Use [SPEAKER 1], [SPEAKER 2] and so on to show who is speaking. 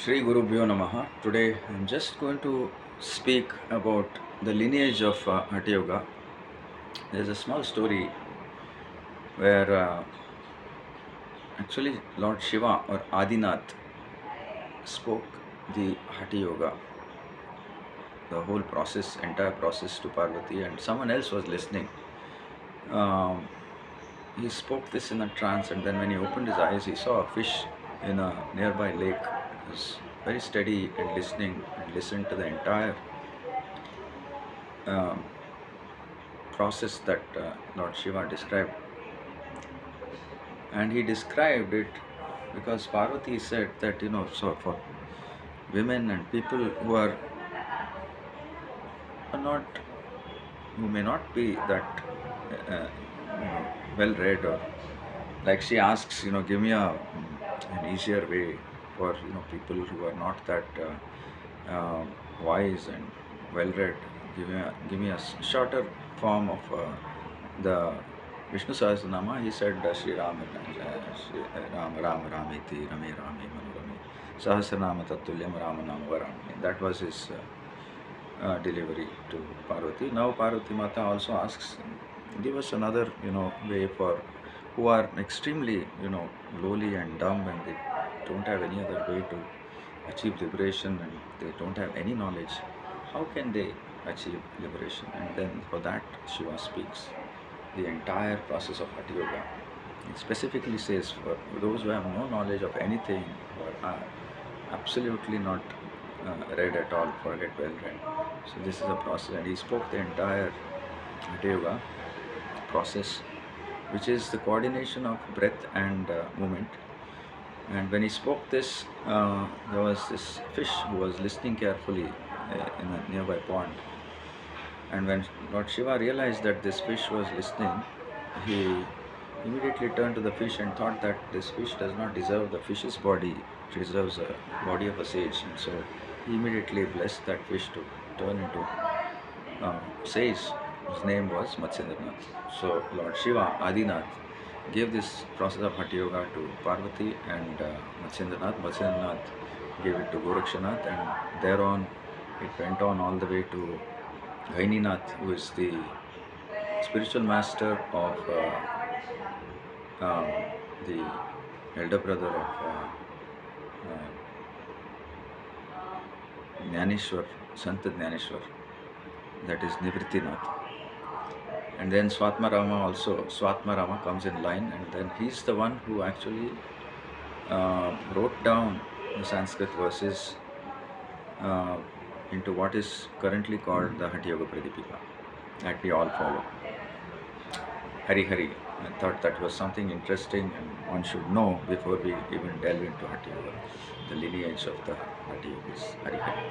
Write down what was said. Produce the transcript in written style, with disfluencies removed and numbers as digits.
[SPEAKER 1] Shri Guru Bhyo Namaha. Today I'm just going to speak about the lineage of Hatha Yoga. There's a small story where actually Lord Shiva or Adinath spoke the Hatha Yoga, the whole process, entire process to Parvati, and someone else was listening. Um, he spoke this in a trance, and then when he opened his eyes, he saw a fish in a nearby lake. He was very steady and listening and listened to the entire um, process that Lord Shiva described. And he described it because Parvati said that, so for women and people are not, who may not be that well read, or like she asks, give me an easier way for, people who are not that wise and well read. Give me a shorter form of the Vishnu Sahasranama. He said Shri Ram, Shri Ram Ram Ramiti Rame Rame Manurame Sahasranama Tatulyam Rama Nama Varami. That was his delivery to Parvati. Now Parvati Mata also asks, give us another, way for who are extremely, lowly and dumb, and they don't have any other way to achieve liberation, and they don't have any knowledge. How can they achieve liberation? And then for that Shiva speaks the entire process of Hatha Yoga. It specifically says for those who have no knowledge of anything, or are absolutely not read at all, forget well read. So this is a process, and he spoke the entire Hatha Yoga process, which is the coordination of breath and movement. And when he spoke this, there was this fish who was listening carefully in a nearby pond. And when Lord Shiva realized that this fish was listening, he immediately turned to the fish and thought that this fish does not deserve the fish's body, it deserves a body of a sage. And so he immediately blessed that fish to turn into sage, whose name was Matsyendranath. So Lord Shiva, Adinath, gave this process of Hatha Yoga to Parvati and Matsyendranath. Matsyendranath gave it to Gorakshanath, and thereon it went on all the way to Gaininath, who is the spiritual master of the elder brother of Jnaneshwar, Sant Jnaneshwar, that is Nivrittinath. And then Swatmarama comes in line, and then he's the one who actually wrote down the Sanskrit verses into what is currently called the Hatha Yoga Pradipika, that we all follow. Hari Hari. I thought that was something interesting and one should know before we even delve into Hatha Yoga, the lineage of the Hatha Yogis. Hari Hari.